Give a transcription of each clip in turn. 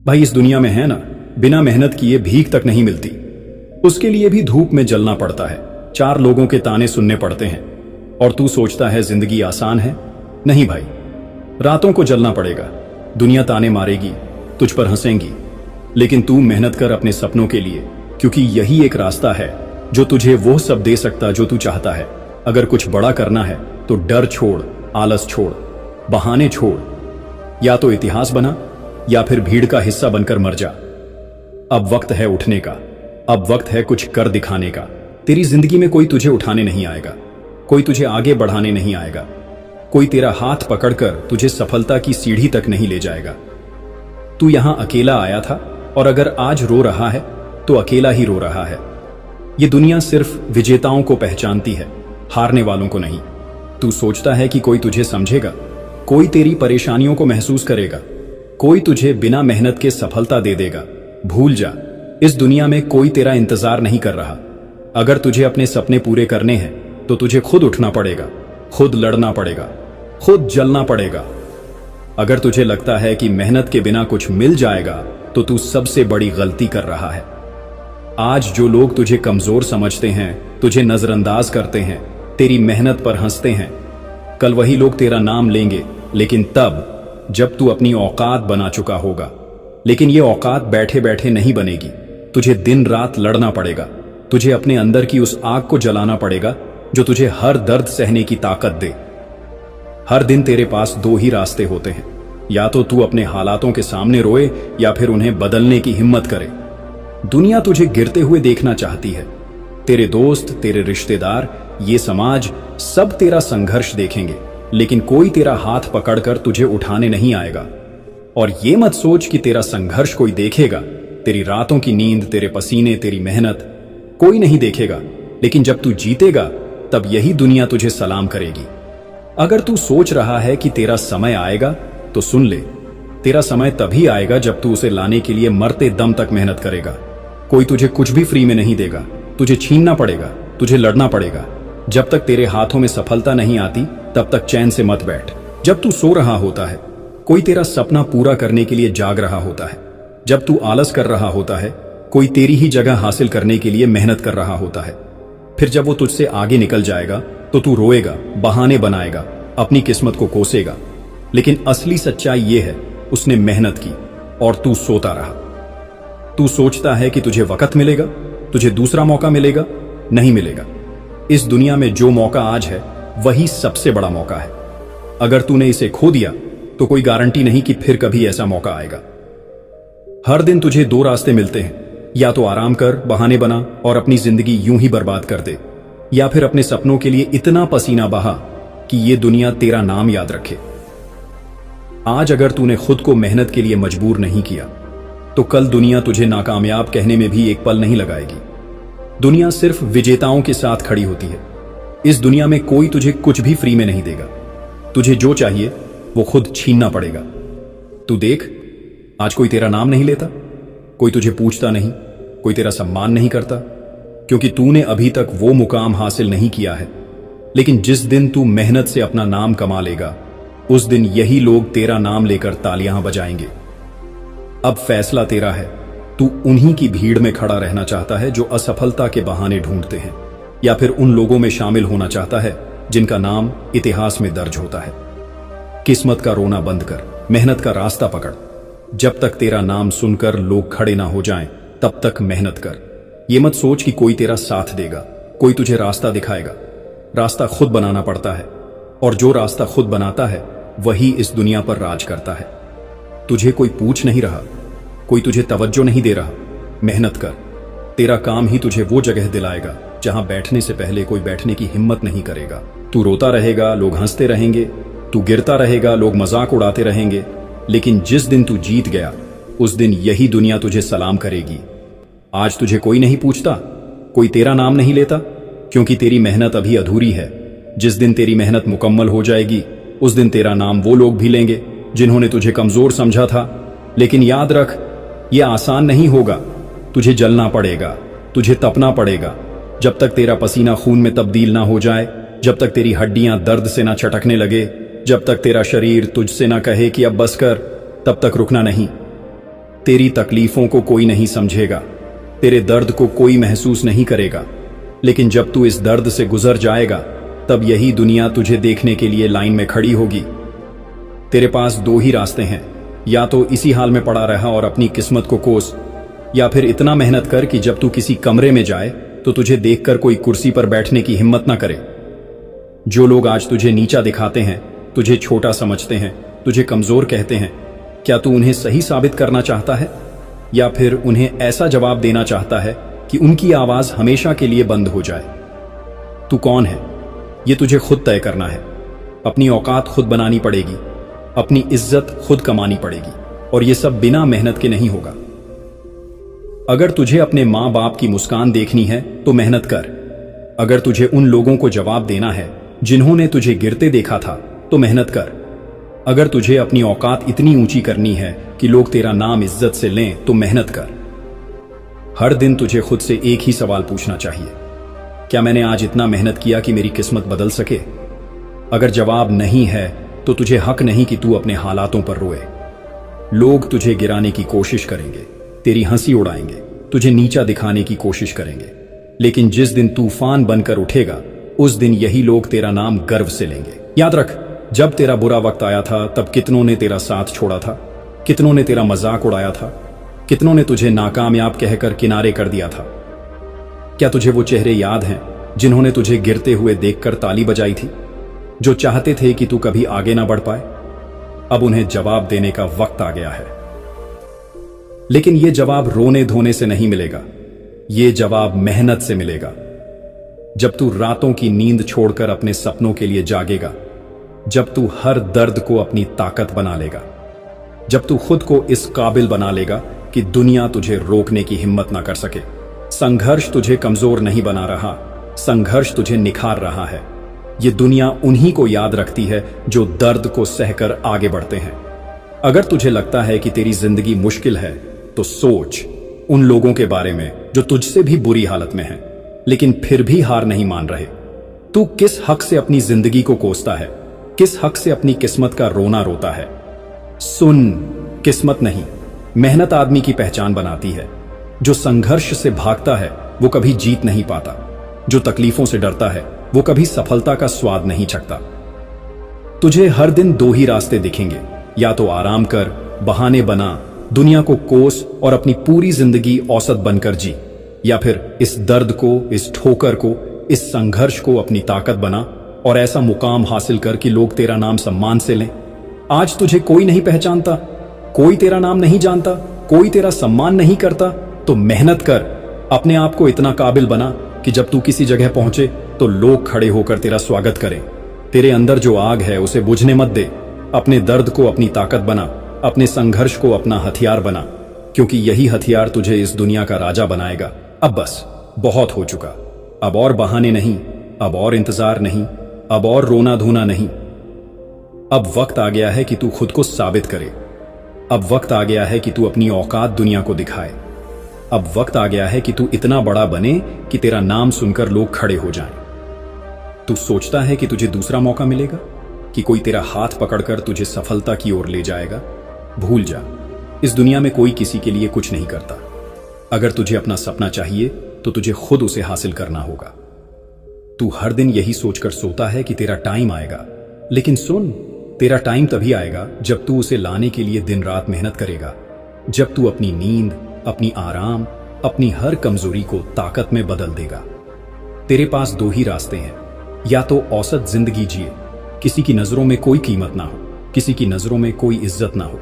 भाई इस दुनिया में है ना, बिना मेहनत किए भीख तक नहीं मिलती। उसके लिए भी धूप में जलना पड़ता है, 4 लोगों के ताने सुनने पड़ते हैं। और तू सोचता है जिंदगी आसान है? नहीं भाई, रातों को जलना पड़ेगा। दुनिया ताने मारेगी, तुझ पर हंसेंगी, लेकिन तू मेहनत कर अपने सपनों के लिए, क्योंकि यही एक रास्ता है जो तुझे वो सब दे सकता जो तू चाहता है। अगर कुछ बड़ा करना है तो डर छोड़, आलस छोड़, बहाने छोड़। या तो इतिहास बना या फिर भीड़ का हिस्सा बनकर मर जा। अब वक्त है उठने का, अब वक्त है कुछ कर दिखाने का। तेरी जिंदगी में कोई तुझे उठाने नहीं आएगा, कोई तुझे आगे बढ़ाने नहीं आएगा, कोई तेरा हाथ पकड़कर तुझे सफलता की सीढ़ी तक नहीं ले जाएगा। तू यहां अकेला आया था, और अगर आज रो रहा है तो अकेला ही रो रहा है। ये दुनिया सिर्फ विजेताओं को पहचानती है, हारने वालों को नहीं। तू सोचता है कि कोई तुझे समझेगा, कोई तेरी परेशानियों को महसूस करेगा, कोई तुझे बिना मेहनत के सफलता दे देगा। भूल जा, इस दुनिया में कोई तेरा इंतजार नहीं कर रहा। अगर तुझे अपने सपने पूरे करने हैं तो तुझे खुद उठना पड़ेगा, खुद लड़ना पड़ेगा, खुद जलना पड़ेगा। अगर तुझे लगता है कि मेहनत के बिना कुछ मिल जाएगा तो तू सबसे बड़ी गलती कर रहा है। आज जो लोग तुझे कमजोर समझते हैं, तुझे नजरअंदाज करते हैं, तेरी मेहनत पर हंसते हैं, कल वही लोग तेरा नाम लेंगे, लेकिन तब जब तू अपनी औकात बना चुका होगा। लेकिन ये औकात बैठे बैठे नहीं बनेगी, तुझे दिन रात लड़ना पड़ेगा। तुझे अपने अंदर की उस आग को जलाना पड़ेगा जो तुझे हर दर्द सहने की ताकत दे। हर दिन तेरे पास 2 ही रास्ते होते हैं, या तो तू अपने हालातों के सामने रोए या फिर उन्हें बदलने की हिम्मत करे। दुनिया तुझे गिरते हुए देखना चाहती है। तेरे दोस्त, तेरे रिश्तेदार, ये समाज सब तेरा संघर्ष देखेंगे, लेकिन कोई तेरा हाथ पकड़कर तुझे उठाने नहीं आएगा। और ये मत सोच कि तेरा संघर्ष कोई देखेगा। तेरी रातों की नींद, तेरे पसीने, तेरी मेहनत कोई नहीं देखेगा, लेकिन जब तू जीतेगा तब यही दुनिया तुझे सलाम करेगी। अगर तू सोच रहा है कि तेरा समय आएगा तो सुन ले, तेरा समय तभी आएगा जब तू उसे लाने के लिए मरते दम तक मेहनत करेगा। कोई तुझे कुछ भी फ्री में नहीं देगा, तुझे छीनना पड़ेगा, तुझे लड़ना पड़ेगा। जब तक तेरे हाथों में सफलता नहीं आती तब तक चैन से मत बैठ। जब तू सो रहा होता है कोई तेरा सपना पूरा करने के लिए जाग रहा होता है। जब तू आलस कर रहा होता है कोई तेरी ही जगह हासिल करने के लिए मेहनत कर रहा होता है। फिर जब वो तुझसे आगे निकल जाएगा तो तू रोएगा, बहाने बनाएगा, अपनी किस्मत को कोसेगा। लेकिन असली सच्चाई ये है, उसने मेहनत की और तू सोता रहा। तू सोचता है कि तुझे वक्त मिलेगा, तुझे दूसरा मौका मिलेगा, नहीं मिलेगा। इस दुनिया में जो मौका आज है वही सबसे बड़ा मौका है। अगर तूने इसे खो दिया तो कोई गारंटी नहीं कि फिर कभी ऐसा मौका आएगा। हर दिन तुझे 2 रास्ते मिलते हैं, या तो आराम कर, बहाने बना और अपनी जिंदगी यूं ही बर्बाद कर दे, या फिर अपने सपनों के लिए इतना पसीना बहा कि ये दुनिया तेरा नाम याद रखे। आज अगर तूने खुद को मेहनत के लिए मजबूर नहीं किया तो कल दुनिया तुझे नाकामयाब कहने में भी एक पल नहीं लगाएगी। दुनिया सिर्फ विजेताओं के साथ खड़ी होती है। इस दुनिया में कोई तुझे कुछ भी फ्री में नहीं देगा। तुझे जो चाहिए वो खुद छीनना पड़ेगा। तू देख, आज कोई तेरा नाम नहीं लेता, कोई तुझे पूछता नहीं, कोई तेरा सम्मान नहीं करता, क्योंकि तूने अभी तक वो मुकाम हासिल नहीं किया है। लेकिन जिस दिन तू मेहनत से अपना नाम कमा लेगा, उस दिन यही लोग तेरा नाम लेकर तालियां बजाएंगे। अब फैसला तेरा है, तू उन्हीं की भीड़ में खड़ा रहना चाहता है जो असफलता के बहाने ढूंढते हैं, या फिर उन लोगों में शामिल होना चाहता है जिनका नाम इतिहास में दर्ज होता है। किस्मत का रोना बंद कर, मेहनत का रास्ता पकड़। जब तक तेरा नाम सुनकर लोग खड़े ना हो जाएं, तब तक मेहनत कर। ये मत सोच कि कोई तेरा साथ देगा, कोई तुझे रास्ता दिखाएगा। रास्ता खुद बनाना पड़ता है, और जो रास्ता खुद बनाता है वही इस दुनिया पर राज करता है। तुझे कोई पूछ नहीं रहा, कोई तुझे तवज्जो नहीं दे रहा। मेहनत कर, तेरा काम ही तुझे वो जगह दिलाएगा जहां बैठने से पहले कोई बैठने की हिम्मत नहीं करेगा। तू रोता रहेगा, लोग हंसते रहेंगे, तू गिरता रहेगा, लोग मजाक उड़ाते रहेंगे, लेकिन जिस दिन तू जीत गया उस दिन यही दुनिया तुझे सलाम करेगी। आज तुझे कोई नहीं पूछता, कोई तेरा नाम नहीं लेता, क्योंकि तेरी मेहनत अभी अधूरी है। जिस दिन तेरी मेहनत मुकम्मल हो जाएगी उस दिन तेरा नाम वो लोग भी लेंगे जिन्होंने तुझे कमजोर समझा था। लेकिन याद रख, यह आसान नहीं होगा। तुझे जलना पड़ेगा, तुझे तपना पड़ेगा। जब तक तेरा पसीना खून में तब्दील ना हो जाए, जब तक तेरी हड्डियां दर्द से ना छटकने लगे, जब तक तेरा शरीर तुझसे ना कहे कि अब बस कर, तब तक रुकना नहीं। तेरी तकलीफों को कोई नहीं समझेगा, तेरे दर्द को कोई महसूस नहीं करेगा, लेकिन जब तू इस दर्द से गुजर जाएगा तब यही दुनिया तुझे देखने के लिए लाइन में खड़ी होगी। तेरे पास दो ही रास्ते हैं, या तो इसी हाल में पड़ा रहा और अपनी किस्मत को कोस, या फिर इतना मेहनत कर कि जब तू किसी कमरे में जाए तो तुझे देखकर कोई कुर्सी पर बैठने की हिम्मत ना करे। जो लोग आज तुझे नीचा दिखाते हैं, तुझे छोटा समझते हैं, तुझे कमजोर कहते हैं, क्या तू उन्हें सही साबित करना चाहता है, या फिर उन्हें ऐसा जवाब देना चाहता है कि उनकी आवाज हमेशा के लिए बंद हो जाए? तू कौन है, ये तुझे खुद तय करना है। अपनी औकात खुद बनानी पड़ेगी, अपनी इज्जत खुद कमानी पड़ेगी, और ये सब बिना मेहनत के नहीं होगा। अगर तुझे अपने माँ बाप की मुस्कान देखनी है तो मेहनत कर। अगर तुझे उन लोगों को जवाब देना है जिन्होंने तुझे गिरते देखा था तो मेहनत कर। अगर तुझे अपनी औकात इतनी ऊंची करनी है कि लोग तेरा नाम इज्जत से लें तो मेहनत कर। हर दिन तुझे खुद से एक ही सवाल पूछना चाहिए, क्या मैंने आज इतना मेहनत किया कि मेरी किस्मत बदल सके? अगर जवाब नहीं है तो तुझे हक नहीं कि तू अपने हालातों पर रोए। लोग तुझे गिराने की कोशिश करेंगे, तेरी हंसी उड़ाएंगे, तुझे नीचा दिखाने की कोशिश करेंगे, लेकिन जिस दिन तूफान बनकर उठेगा उस दिन यही लोग तेरा नाम गर्व से लेंगे। याद रख, जब तेरा बुरा वक्त आया था तब कितनों ने तेरा साथ छोड़ा था, कितनों ने तेरा मजाक उड़ाया था, कितनों ने तुझे नाकामयाब कहकर किनारे कर दिया था। क्या तुझे वो चेहरे याद हैं जिन्होंने तुझे गिरते हुए देखकर ताली बजाई थी, जो चाहते थे कि तू कभी आगे ना बढ़ पाए? अब उन्हें जवाब देने का वक्त आ गया है, लेकिन यह जवाब रोने धोने से नहीं मिलेगा, यह जवाब मेहनत से मिलेगा। जब तू रातों की नींद छोड़कर अपने सपनों के लिए जागेगा, जब तू हर दर्द को अपनी ताकत बना लेगा, जब तू खुद को इस काबिल बना लेगा कि दुनिया तुझे रोकने की हिम्मत ना कर सके। संघर्ष तुझे कमजोर नहीं बना रहा, संघर्ष तुझे निखार रहा है। यह दुनिया उन्हीं को याद रखती है जो दर्द को सहकर आगे बढ़ते हैं। अगर तुझे लगता है कि तेरी जिंदगी मुश्किल है तो सोच उन लोगों के बारे में जो तुझसे भी बुरी हालत में हैं, लेकिन फिर भी हार नहीं मान रहे। तू किस हक से अपनी जिंदगी को कोसता है, किस हक से अपनी किस्मत का रोना रोता है? सुन, किस्मत नहीं, मेहनत आदमी की पहचान बनाती है। जो संघर्ष से भागता है वो कभी जीत नहीं पाता, जो तकलीफों से डरता है वो कभी सफलता का स्वाद नहीं चखता। तुझे हर दिन दो ही रास्ते दिखेंगे, या तो आराम कर, बहाने बना, दुनिया को कोस और अपनी पूरी जिंदगी औसत बनकर जी, या फिर इस दर्द को, इस ठोकर को, इस संघर्ष को अपनी ताकत बना और ऐसा मुकाम हासिल कर कि लोग तेरा नाम सम्मान से लें। आज तुझे कोई नहीं पहचानता, कोई तेरा नाम नहीं जानता, कोई तेरा सम्मान नहीं करता, तो मेहनत कर, अपने आप को इतना काबिल बना कि जब तू किसी जगह पहुंचे तो लोग खड़े होकर तेरा स्वागत करें। तेरे अंदर जो आग है उसे बुझने मत दे। अपने दर्द को अपनी ताकत बना, अपने संघर्ष को अपना हथियार बना, क्योंकि यही हथियार तुझे इस दुनिया का राजा बनाएगा। अब बस बहुत हो चुका, अब और बहाने नहीं, अब और इंतजार नहीं, अब और रोना धोना नहीं। अब वक्त आ गया है कि तू खुद को साबित करे। अब वक्त आ गया है कि तू अपनी औकात दुनिया को दिखाए। अब वक्त आ गया है कि तू इतना बड़ा बने कि तेरा नाम सुनकर लोग खड़े हो जाएं। तू सोचता है कि तुझे दूसरा मौका मिलेगा, कि कोई तेरा हाथ पकड़कर तुझे सफलता की ओर ले जाएगा? भूल जा, इस दुनिया में कोई किसी के लिए कुछ नहीं करता। अगर तुझे अपना सपना चाहिए तो तुझे खुद उसे हासिल करना होगा। तू हर दिन यही सोचकर सोता है कि तेरा टाइम आएगा, लेकिन सुन, तेरा टाइम तभी आएगा जब तू उसे लाने के लिए दिन रात मेहनत करेगा, जब तू अपनी नींद, अपनी आराम, अपनी हर कमजोरी को ताकत में बदल देगा। तेरे पास दो ही रास्ते हैं, या तो औसत जिंदगी जिए, किसी की नजरों में कोई कीमत ना हो, किसी की नजरों में कोई इज्जत ना हो,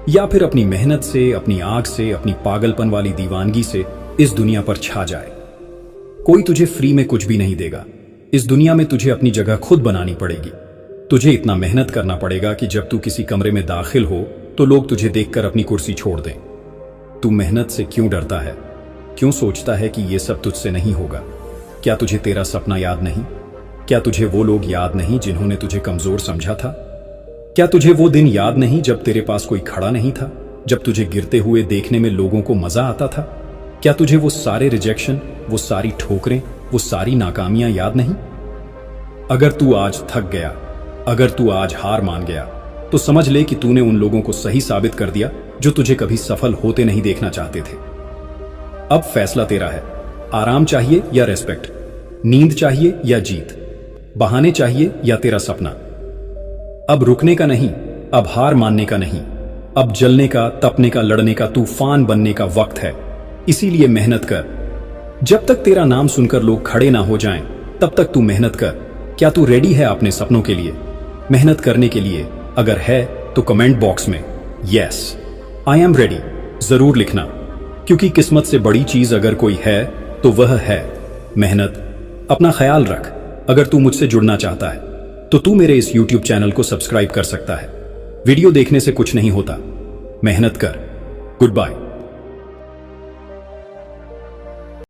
या फिर अपनी मेहनत से, अपनी आग से, अपनी पागलपन वाली दीवानगी से इस दुनिया पर छा जाए। कोई तुझे फ्री में कुछ भी नहीं देगा। इस दुनिया में तुझे अपनी जगह खुद बनानी पड़ेगी। तुझे इतना मेहनत करना पड़ेगा कि जब तू किसी कमरे में दाखिल हो तो लोग तुझे देखकर अपनी कुर्सी छोड़ दें। तू मेहनत से क्यों डरता है? क्यों सोचता है कि यह सब तुझसे नहीं होगा? क्या तुझे तेरा सपना याद नहीं? क्या तुझे वो लोग याद नहीं जिन्होंने तुझे कमजोर समझा था? क्या तुझे वो दिन याद नहीं जब तेरे पास कोई खड़ा नहीं था, जब तुझे गिरते हुए देखने में लोगों को मजा आता था? क्या तुझे वो सारे रिजेक्शन, वो सारी ठोकरें, वो सारी नाकामियां याद नहीं? अगर तू आज थक गया, अगर तू आज हार मान गया, तो समझ ले कि तूने उन लोगों को सही साबित कर दिया जो तुझे कभी सफल होते नहीं देखना चाहते थे। अब फैसला तेरा है, आराम चाहिए या रेस्पेक्ट, नींद चाहिए या जीत, बहाने चाहिए या तेरा सपना। अब रुकने का नहीं, अब हार मानने का नहीं, अब जलने का, तपने का, लड़ने का, तूफान बनने का वक्त है। इसीलिए मेहनत कर। जब तक तेरा नाम सुनकर लोग खड़े ना हो जाएं, तब तक तू मेहनत कर। क्या तू रेडी है अपने सपनों के लिए, मेहनत करने के लिए? अगर है तो कमेंट बॉक्स में यस आई एम रेडी जरूर लिखना, क्योंकि किस्मत से बड़ी चीज अगर कोई है तो वह है मेहनत। अपना ख्याल रख। अगर तू मुझसे जुड़ना चाहता है तो तू मेरे इस YouTube चैनल को सब्सक्राइब कर सकता है। वीडियो देखने से कुछ नहीं होता, मेहनत कर। Good bye.